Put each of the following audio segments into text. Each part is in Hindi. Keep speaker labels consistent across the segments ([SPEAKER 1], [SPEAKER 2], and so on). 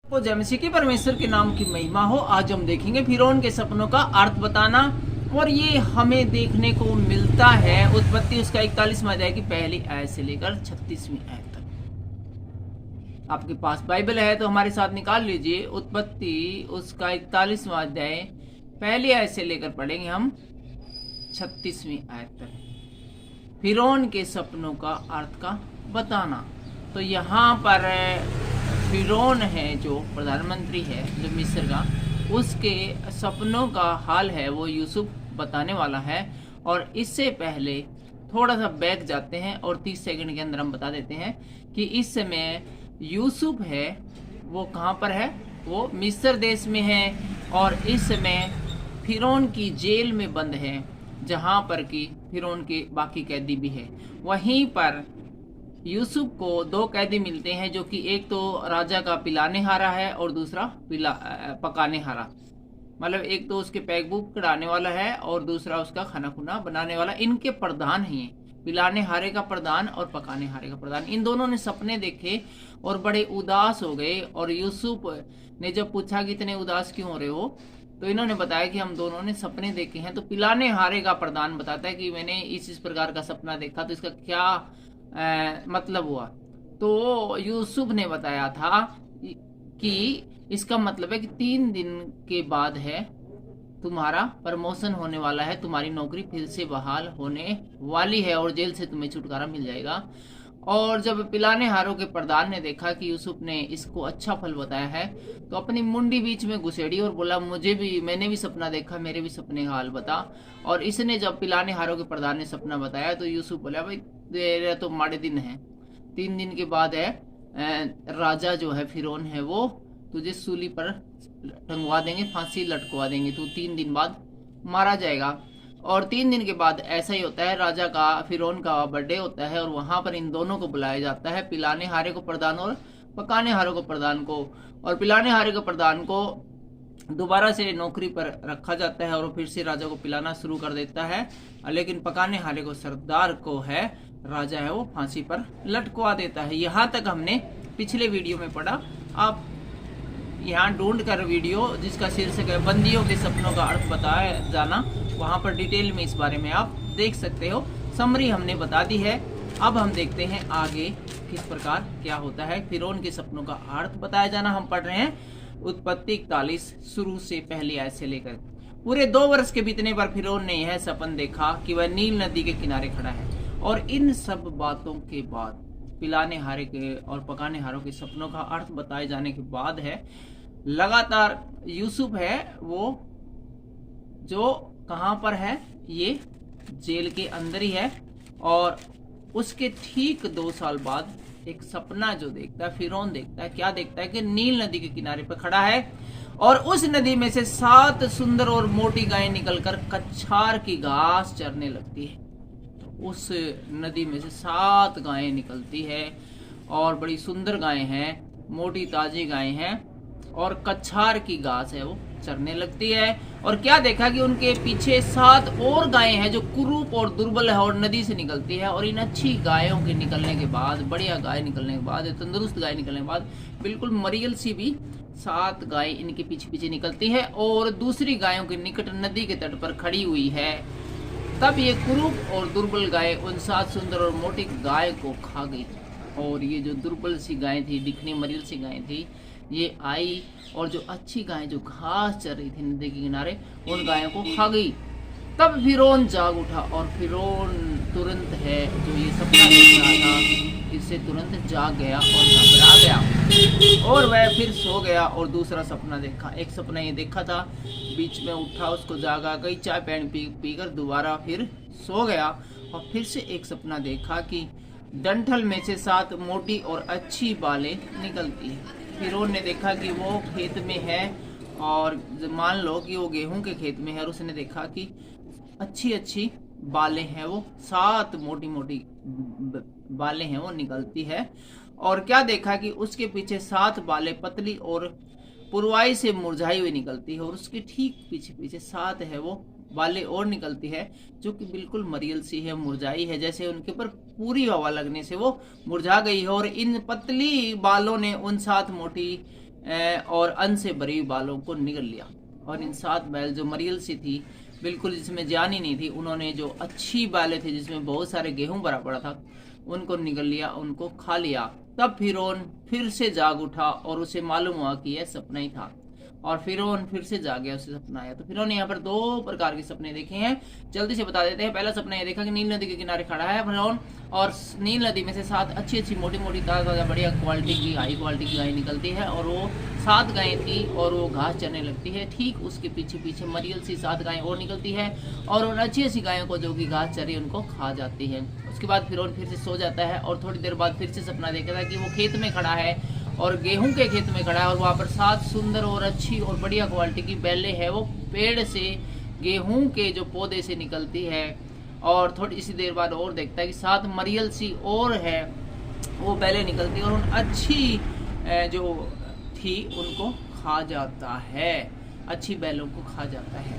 [SPEAKER 1] तो जय मसीह की परमेश्वर के नाम की महिमा हो। आज हम देखेंगे फिरौन के सपनों का अर्थ बताना, और ये हमें देखने को मिलता है उत्पत्ति उसका 41वां अध्याय की पहली आयत से लेकर 36वीं आयत तक। आपके पास बाइबल है तो हमारे साथ निकाल लीजिए। उत्पत्ति उसका 41वां अध्याय पहली आयत से लेकर पढ़ेंगे हम 36वीं आयत तक। फिरौन के सपनों का अर्थ का बताना। तो यहाँ पर फिरौन है जो प्रधानमंत्री है, जो मिस्र का, उसके सपनों का हाल है वो यूसुफ बताने वाला है। और इससे पहले थोड़ा सा बैक जाते हैं और 30 सेकंड के अंदर हम बता देते हैं कि इस समय यूसुफ है वो कहाँ पर है, वो मिस्र देश में है। और इस समय फिरौन की जेल में बंद है, जहाँ पर कि फिरौन के बाकी कैदी भी है। वहीं पर यूसुफ को दो कैदी मिलते हैं, जो कि एक तो राजा का पिलाने हारा है और दूसरा पकाने हारा। मतलब एक तो उसके पैक बुक कढ़ाने वाला है और दूसरा उसका खाना खुना बनाने वाला। इनके प्रधान ही हैं, पिलाने हारे का प्रधान और पकाने हारे का प्रधान। इन दोनों ने सपने देखे और बड़े उदास हो गए। और यूसुफ ने जब पूछा कि इतने उदास क्यों हो रहे हो, तो इन्होंने बताया कि हम दोनों ने सपने देखे हैं। तो पिलाने हारे का प्रधान बताता है कि मैंने इस प्रकार का सपना देखा, तो इसका क्या मतलब हुआ। तो यूसुफ ने बताया था कि इसका मतलब है कि 3 दिन के बाद है तुम्हारा प्रमोशन होने वाला है, तुम्हारी नौकरी फिर से बहाल होने वाली है और जेल से तुम्हें छुटकारा मिल जाएगा। और जब पिलाने हारों के प्रधान ने देखा कि यूसुफ ने इसको अच्छा फल बताया है, तो अपनी मुंडी बीच में घुसेड़ी और बोला, मैंने भी सपना देखा, मेरे भी सपने का हाल बता। और इसने जब पिलाने हारों के प्रधान ने सपना बताया तो यूसुफ बोला, भाई तेरे तो माड़े दिन है, 3 दिन के बाद है राजा जो है फिरौन है वो तुझे सूली पर टंगवा देंगे, फांसी लटकवा देंगे, तू 3 दिन बाद मारा जाएगा। और 3 दिन के बाद ऐसा ही होता है, राजा का फिरौन का बर्थडे होता है और वहां पर इन दोनों को बुलाया जाता है, पिलाने हारे को प्रधान और पकाने हारे को प्रधान को। और पिलाने हारे को प्रधान को दोबारा से नौकरी पर रखा जाता है और फिर से राजा को पिलाना शुरू कर देता है। लेकिन पकाने हारे को, सरदार को है, राजा है वो फांसी पर लटकवा देता है। यहाँ तक हमने पिछले वीडियो में पढ़ा। आप यहाँ ढूंढ कर वीडियो जिसका शीर्षक है बंदियों के सपनों का अर्थ बताया जाना, वहां पर डिटेल में इस बारे में आप देख सकते हो। समरी हमने बता दी है। अब हम देखते हैं आगे किस प्रकार क्या होता है। फिरौन के सपनों का अर्थ बताया जाना हम पढ़ रहे हैं उत्पत्ति 41 शुरू से पहली आयत से लेकर। पूरे 2 वर्ष के बीतने पर फिरौन ने यह सपन देखा कि वह नील नदी के किनारे खड़ा है। और इन सब बातों के बाद, पिलाने हारे के और पकाने हारों के सपनों का अर्थ बताए जाने के बाद है, लगातार यूसुफ है वो जो कहां पर है, ये जेल के अंदर ही है। और उसके ठीक 2 साल बाद एक सपना जो देखता है फिरौन, देखता है, क्या देखता है कि नील नदी के किनारे पर खड़ा है और उस नदी में से 7 सुंदर और मोटी गायें निकलकर कछार की घास चरने लगती है। तो उस नदी में से 7 गायें निकलती है और बड़ी सुंदर गायें हैं, मोटी ताजी गायें हैं और कछार की घास है वो चरने लगती है। और क्या देखा कि उनके पीछे 7 और गायें हैं जो कुरूप और दुर्बल है और नदी से निकलती है। और इन अच्छी गायों के निकलने के बाद, बढ़िया गाय निकलने के बाद, तंदुरुस्त गाय निकलने के बाद, बिल्कुल मरियल सी भी 7 गाय इनके पीछे पीछे निकलती है और दूसरी गायों के निकट नदी के तट पर खड़ी हुई है। तब ये कुरूप और दुर्बल गाय उन 7 सुंदर और मोटी गाय को खा गई। और ये जो दुर्बल सी गाय थी, दिखने मरियल सी गाय थी, ये आई और जो अच्छी गाय जो घास चर रही थी नदी के किनारे, उन गायों को खा गई। तब फिरौन जाग उठा और फिरौन तुरंत है जो ये सपना देख रहा था, इससे तुरंत जाग गया और घबरा गया और वह फिर सो गया और दूसरा सपना देखा। एक सपना ये देखा था, बीच में उठा, उसको जागा, कई चाय पानी पीकर दोबारा फिर सो गया। और फिर से एक सपना देखा कि डंठल में से 7 मोटी और अच्छी बालें निकलती है। फिरौन ने देखा कि वो खेत में है और मान लो कि वो गेहूं के खेत में है और उसने देखा कि अच्छी अच्छी बालें हैं, वो 7 मोटी मोटी बालें हैं वो निकलती है। और क्या देखा कि उसके पीछे 7 बालें पतली और पुरवाई से मुरझाई हुई निकलती है और उसके ठीक पीछे पीछे 7 है वो बालें और निकलती है जो कि बिल्कुल मरियल सी है, मुरझाई है, जैसे उनके ऊपर पूरी हवा लगने से वो मुरझा गई है। और इन पतली बालों ने उन 7 मोटी और अन्न से भरी बालों को निगल लिया। और इन 7 बैल जो मरियल सी थी, बिल्कुल जिसमें जान ही नहीं थी, उन्होंने जो अच्छी बैलें थी जिसमें बहुत सारे गेहूं भरा पड़ा था, उनको निगल लिया, उनको खा लिया। तब फिरौन फिर से जाग उठा और उसे मालूम हुआ कि यह सपना ही था, और फिरौन फिर से जाग गया, उसे सपना आया। तो फिरौन ने यहाँ पर 2 प्रकार के सपने देखे हैं, जल्दी से बता देते हैं। पहला सपना ये देखा कि नील नदी के किनारे खड़ा है फिरौन, और नील नदी में से 7 अच्छी अच्छी मोटी मोटी ताजा बढ़िया क्वालिटी की हाई क्वालिटी की गाय निकलती है, और वो 7 गायें थी और वो घास चरने लगती है। ठीक उसके पीछे पीछे मरियल सी 7 गायें और निकलती है, और उन अच्छी अच्छी गायों को जो कि घास चरी उनको खा जाती है। उसके बाद फिरौन फिर से सो जाता है, और थोड़ी देर बाद फिर से सपना देखा था कि वो खेत में खड़ा है, और गेहूं के खेत में खड़ा है, और वहाँ पर 7 सुंदर और अच्छी और बढ़िया क्वालिटी की बैलें है। वो पेड़ से गेहूं के जो पौधे से निकलती है, और थोड़ी सी देर बाद और देखता है कि 7 मरियल सी और है, वो बैलें निकलती है, और उन अच्छी जो थी उनको खा जाता है, अच्छी बैलों को खा जाता है।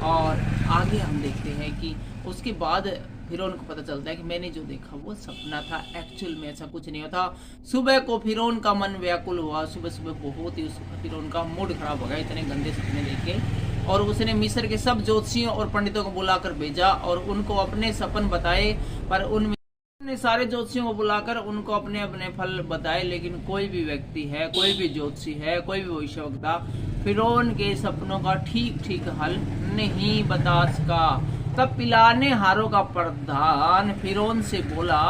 [SPEAKER 1] और आगे हम देखते हैं कि उसके बाद फिरौन को पता चलता है कि मैंने जो देखा वो सपना था, एक्चुअल में ऐसा कुछ नहीं होता। सुबह को फिरौन का मन व्याकुल हुआ, सुबह सुबह बहुत ही फिरौन का मूड खराब हो गया इतने गंदे सपने देख के, और उसने मिस्र के सब ज्योतिषियों और पंडितों को बुलाकर भेजा और उनको अपने सपन बताए। पर उनने सारे ज्योतिषियों को बुलाकर उनको अपने अपने फल बताए, लेकिन कोई भी व्यक्ति है, कोई भी ज्योतिषी है, कोई भी भविष्यवक्ता फिरौन के सपनों का ठीक ठीक हल नहीं बता सका। तब पिलाने हारों का प्रधान फिरौन से बोला,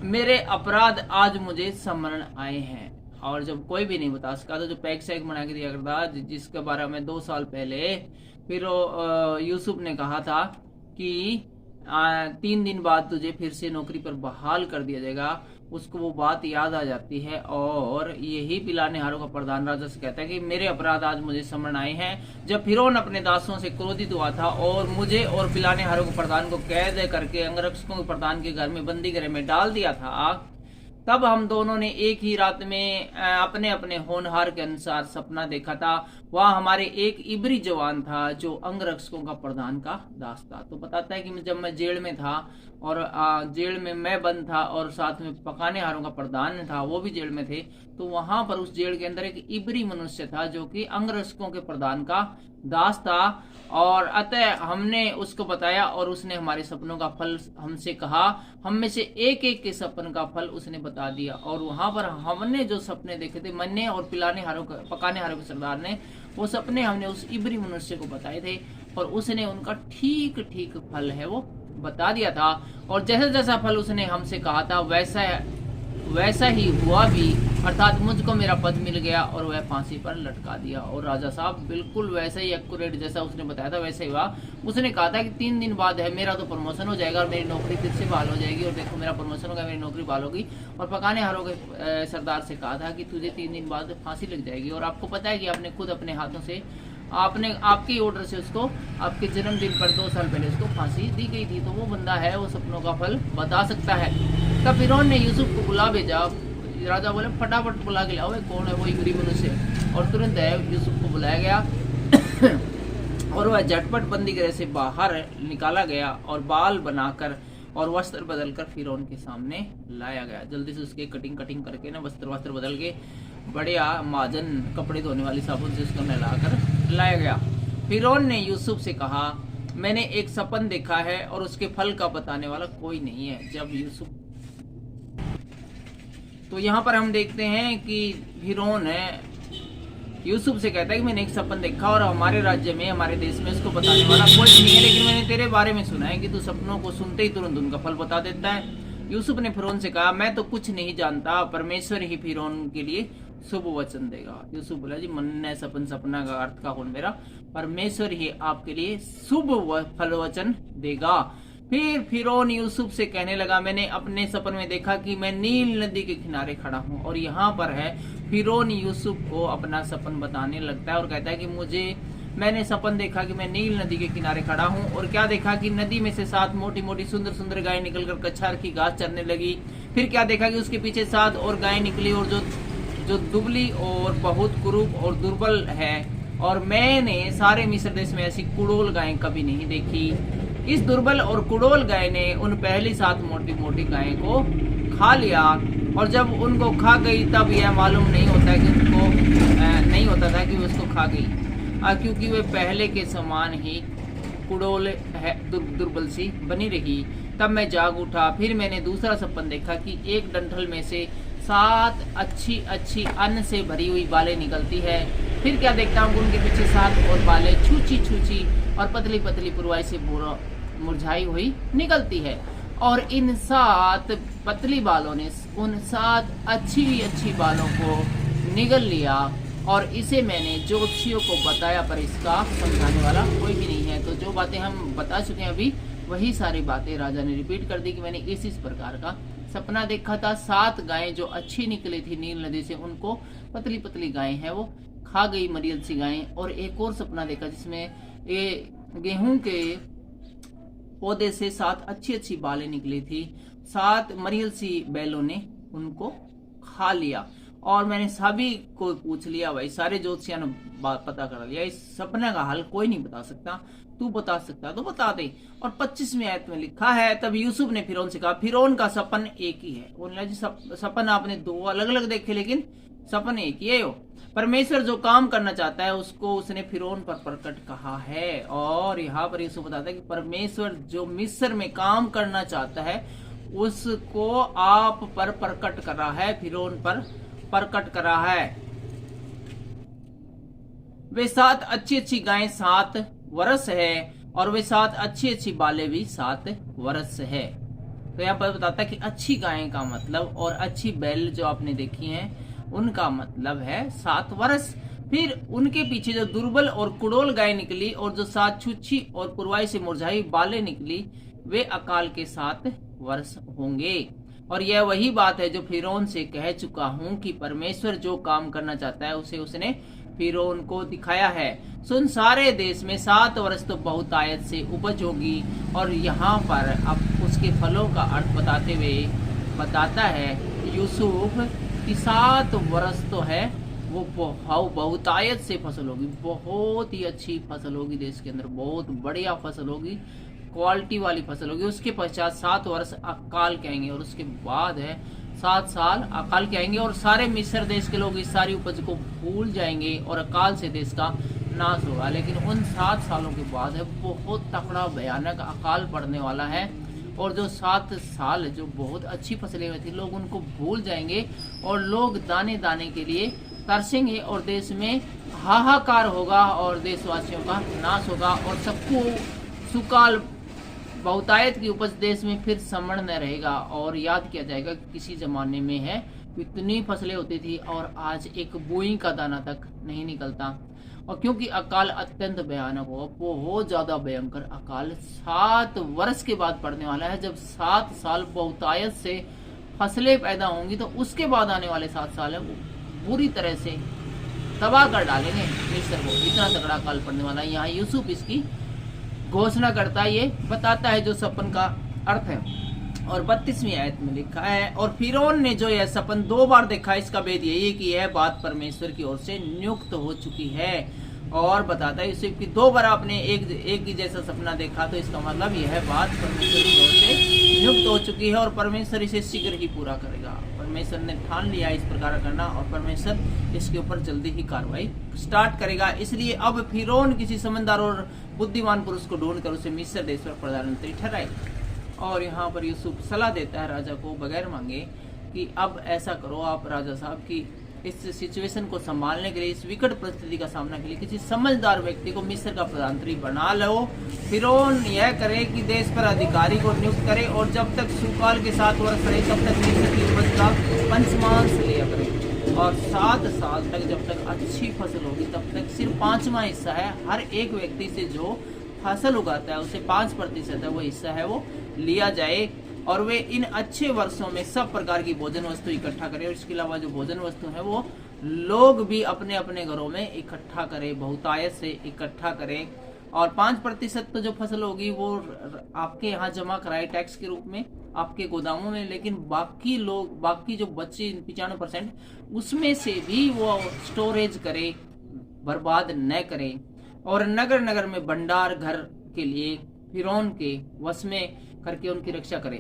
[SPEAKER 1] मेरे अपराध आज मुझे स्मरण आए हैं। और जब कोई भी नहीं बता सका, तो जो पैक शैक बना के दिया करता, जिसके बारे में 2 साल पहले फिर यूसुफ ने कहा था कि 3 दिन बाद तुझे फिर से नौकरी पर बहाल कर दिया जाएगा, उसको वो बात याद आ जाती है, और यही पिलाने हारों का प्रधान राजा से कहता है कि मेरे अपराध आज मुझे स्मरण आए हैं। जब फिरौन अपने दासों से क्रोधित हुआ था और मुझे और पिलाने हारों के प्रधान को कैद करके अंगरक्षकों के प्रधान के घर में बंदी गृह में डाल दिया था, तब हम दोनों ने एक ही रात में अपने अपने होनहार के अनुसार सपना देखा था। वह हमारे एक इब्री जवान था जो अंगरक्षकों का प्रधान का दास था। तो बताता है कि जब मैं जेल में था, और जेल में मैं बंद था, और साथ में पकाने हारों का प्रधान था, वो भी जेल में थे, तो वहां पर उस जेल के अंदर एक इब्री मनुष्य था जो कि अंगरक्षकों के प्रधान का दास था। और अतः हमने उसको बताया, और उसने हमारे सपनों का फल हमसे कहा। हम में से एक एक के सपन का फल उसने बता दिया, और वहां पर हमने जो सपने देखे थे, मैंने और पिलाने हारों पकाने हारों के सरदार ने, वो सपने हमने उस इब्री मनुष्य को बताए थे, और उसने उनका ठीक ठीक फल है वो बता दिया था। और जैसा जैसा फल उसने हमसे कहा था वैसा ही हुआ भी, अर्थात मुझको मेरा पद मिल गया और वह फांसी पर लटका दिया। और राजा साहब बिल्कुल वैसा ही एक्यूरेट जैसा उसने बताया था वैसे ही हुआ। उसने कहा था कि 3 दिन बाद है मेरा तो प्रमोशन हो जाएगा और मेरी नौकरी फिर से बहाल हो जाएगी, और देखो मेरा प्रमोशन होगा, मेरी नौकरी बहाल होगी। और पकाने हारों के सरदार से कहा था कि तुझे 3 दिन बाद फांसी लग जाएगी। और आपको पता है कि आपने खुद अपने हाथों से आपके ऑर्डर से उसको आपके जन्मदिन पर 2 साल पहले उसको फांसी दी गई थी। तो वो बंदा है, वो सपनों का फल बता सकता है। तब फिरौन ने यूसुफ को बुला भेजा। राजा बोले फटाफट बुला के लाओ, कौन है वो इब्री मनुष्य। और तुरंत यूसुफ को बुलाया गया और वह झटपट बंदी गृह से बाहर निकाला गया और बाल बनाकर और वस्त्र बदलकर फिरौन के सामने लाया गया। जल्दी से उसके कटिंग करके ना वस्त्र बदल के बढ़िया महाजन कपड़े धोने वाली साबुन से उसको नहलाकर लाया गया। फिरौन ने यूसुफ से कहा, मैंने एक सपन देखा है और उसके फल का बताने वाला कोई नहीं है। जब यूसुफ, तो यहाँ पर हम देखते हैं कि फिरौन यूसुफ से कहता है कि मैंने एक सपन देखा और हमारे राज्य में, हमारे देश में इसको बताने वाला कोई नहीं है, लेकिन मैंने तेरे बारे में सुना है कि तू सपनों को सुनते ही तुरंत उनका फल बता देता है। यूसुफ ने फिरौन से कहा, मैं तो कुछ नहीं जानता, परमेश्वर ही फिरौन के लिए शुभ वचन देगा। यूसुफ बोला, जी मन सपना का अर्थ का कौन मेरा, परमेश्वर ही आपके लिए शुभ फल वचन देगा। फिर फिरौन यूसुफ से कहने लगा, मैंने अपने सपन में देखा कि मैं नील नदी के किनारे खड़ा हूँ। और यहाँ पर है फिरौन यूसुफ को अपना सपन बताने लगता है और कहता है कि मैंने सपन देखा कि मैं नील नदी के किनारे खड़ा हूँ। और क्या देखा कि नदी में से 7 मोटी मोटी सुंदर सुंदर गायें निकलकर कछार की घास चरने लगी। फिर क्या देखा कि उसके पीछे 7 और गायें निकली, और जो दुबली और बहुत कुरूप और दुर्बल है, और मैंने सारे मिस्र देश में ऐसी कुड़ोल गायें कभी नहीं देखी। इस दुर्बल और कुड़ोल गाय ने उन पहली 7 मोटी मोटी गायें को खा लिया, और जब उनको खा गई तब यह मालूम नहीं होता कि उनको नहीं होता था कि उसको खा गई, क्योंकि वे पहले के समान ही कुड़ोल है, दुर्बल सी बनी रही। तब मैं जाग उठा। फिर मैंने दूसरा सपन देखा कि एक डंठल में से 7 अच्छी अच्छी अन्न से भरी हुई बालें निकलती है। फिर क्या देखता हूँ, उनके पीछे 7 और बालें छूची छूची और पतली पतली पुरवाई से मुरझाई हुई निकलती है। और इन 7 पतली बालों ने उन 7 अच्छी अच्छी बालों को निगल लिया। और इसे मैंने ज्योतिषियों को बताया, पर इसका समझाने वाला कोई भी नहीं है। तो जो बातें हम बता चुके हैं अभी, वही सारी बातें राजा ने रिपीट कर दी कि मैंने इस प्रकार का सपना देखा था। 7 गायें जो अच्छी निकली थी नील नदी से, उनको पतली पतली गायें हैं वो खा गई, मरियल सी गायें। और एक और सपना देखा जिसमें ये गेहूं के पौधे से 7 अच्छी अच्छी बालें निकली थी, 7 मरियल सी बैलों ने उनको खा लिया। और मैंने सभी को पूछ लिया, भाई सारे ज्योतिषियों ने पता कर लिया, इस सपने का हल कोई नहीं बता सकता, तू बता सकता तो बता दे। और 25वीं आयत में लिखा है, तब यूसुफ ने फिरौन से कहा, फिरौन का सपन एक ही है। बोला जी सपन आपने 2 अलग अलग देखे, लेकिन सपन एक ही है। परमेश्वर जो काम करना चाहता है उसको उसने फिरौन पर प्रकट कहा है। और यहाँ पर यूसुफ बताता है कि परमेश्वर जो मिस्र में काम करना चाहता है उसको आप पर प्रकट कर रहा है, फिरौन पर प्रकट कर रहा है। वे 7 अच्छी अच्छी गायें 7 वर्ष है, और वे 7 अच्छी अच्छी बालें भी 7 वर्ष है। तो यहाँ पर बताता है कि अच्छी गायें का मतलब और अच्छी बैल जो आपने देखी हैं उनका मतलब है 7 वर्ष। फिर उनके पीछे जो दुर्बल और कुड़ोल गाय निकली और जो 7 छुच्छी और पुरवाई से मुरझाई बालें निकली, वे अकाल के 7 वर्ष होंगे। और यह वही बात है जो फिरौन से कह चुका हूं कि परमेश्वर जो काम करना चाहता है उसे उसने फिरौन को दिखाया है। सुन, सारे देश में 7 वर्ष तो बहुतायत से उपज होगी। और यहाँ पर अब उसके फलों का अर्थ बताते हुए बताता है यूसुफ कि 7 वर्ष तो है वो बहुतायत से फसल होगी, बहुत ही अच्छी फसल होगी, देश के अंदर बहुत बढ़िया फसल होगी, क्वालिटी वाली फसल होगी। उसके पश्चात 7 वर्ष अकाल के आएंगे, और उसके बाद है 7 साल अकाल के आएंगे, और सारे मिस्र देश के लोग इस सारी उपज को भूल जाएंगे और अकाल से देश का नाश होगा। लेकिन उन 7 सालों के बाद है बहुत तगड़ा भयानक अकाल पड़ने वाला है, और जो 7 साल जो बहुत अच्छी फसलें हुई थी लोग उनको भूल जाएंगे, और लोग दाने दाने के लिए तरसेंगे, और देश में हाहाकार होगा, और देशवासियों का नाश होगा, और सबको सुकाल बहुतायत की उपज देश में फिर समण न रहेगा। और याद किया जाएगा कि किसी जमाने में है इतनी फसलें होती थी और आज एक बोई का दाना तक नहीं निकलता। और क्योंकि अकाल अत्यंत भयानक हो, बहुत ज्यादा भयंकर अकाल 7 वर्ष के बाद पड़ने वाला है। जब 7 साल बहुतायत से फसलें पैदा होंगी तो उसके बाद आने वाले 7 साल है वो पूरी तरह से तबाह कर डालेंगे मिस्र को। इतना तगड़ा अकाल पड़ने वाला है। यहाँ यूसुफ इसकी घोषणा करता है, ये बताता है जो सपन का अर्थ है। और 32वीं आयत में लिखा है, और फिरौन ने जो यह सपन 2 बार देखा, इसका भेद यही है कि यह बात परमेश्वर की ओर से नियुक्त हो चुकी है। और बताता है यूसुफ की 2 बार आपने एक ही जैसा सपना देखा, तो इसका मतलब यह बात परमेश्वर की ओर से नियुक्त हो चुकी है, और परमेश्वर इसे शीघ्र ही पूरा करेगा। परमेश्वर ने ठान लिया इस प्रकार करना, और परमेश्वर इसके ऊपर जल्दी ही कार्रवाई स्टार्ट करेगा। इसलिए अब फिरौन किसी समझदार और बुद्धिमान पुरुष को ढूंढकर उसे मिस्र देश पर प्रधानमंत्री ठहराए। और यहाँ पर यूसुफ सलाह देता है राजा को बगैर मांगे कि अब ऐसा करो आप राजा साहब की इस सिचुएशन को संभालने के लिए, इस विकट परिस्थिति का सामना के लिए किसी समझदार व्यक्ति को मिस्र का प्रधानमंत्री बना लो। फिरौन यह करे कि देश पर अधिकारी को नियुक्त करे, और जब तक सुकाल के 7 वर्ष रहे तब तक मिस्र की उपज का पंचमांश लिया करे, और 7 साल तक जब तक अच्छी फसल होगी तब तक सिर्फ 5वां हिस्सा है हर एक व्यक्ति से जो फसल उगाता है उसे 5% है वो हिस्सा है वो लिया जाए। और वे इन अच्छे वर्षों में सब प्रकार की भोजन वस्तु इकट्ठा करें, और इसके अलावा जो भोजन वस्तु है वो लोग भी अपने अपने घरों में इकट्ठा करें, बहुतायत से इकट्ठा करें। और 5% तो जो फसल होगी वो आपके यहाँ जमा कराए टैक्स के रूप में आपके गोदामों में, लेकिन बाकी जो बचे 95% उसमें से भी वो स्टोरेज करे, बर्बाद न करे। और नगर नगर में भंडार घर के लिए फिरौन के वश में करके उनकी रक्षा करे।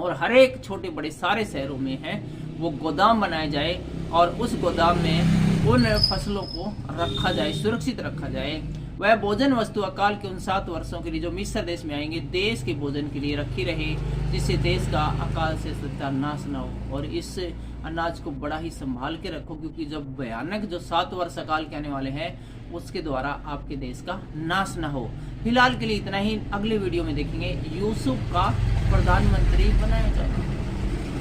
[SPEAKER 1] और हर एक छोटे बड़े सारे शहरों में है वो गोदाम बनाया जाए और उस गोदाम में उन फसलों को रखा जाए, सुरक्षित रखा जाए। वह भोजन वस्तु अकाल के उन 7 वर्षों के लिए जो मिस्र देश में आएंगे देश के भोजन के लिए रखी रहे, जिससे देश का अकाल से सत्यानाश न हो। और इस अनाज को बड़ा ही संभाल के रखो, क्योंकि जब भयानक जो 7 वर्ष अकाल के आने वाले हैं उसके द्वारा आपके देश का नाश न हो। फिलहाल के लिए इतना ही। अगले वीडियो में देखेंगे यूसुफ का प्रधानमंत्री बनाया जाए,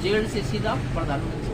[SPEAKER 1] जेल से सीधा प्रधानमंत्री।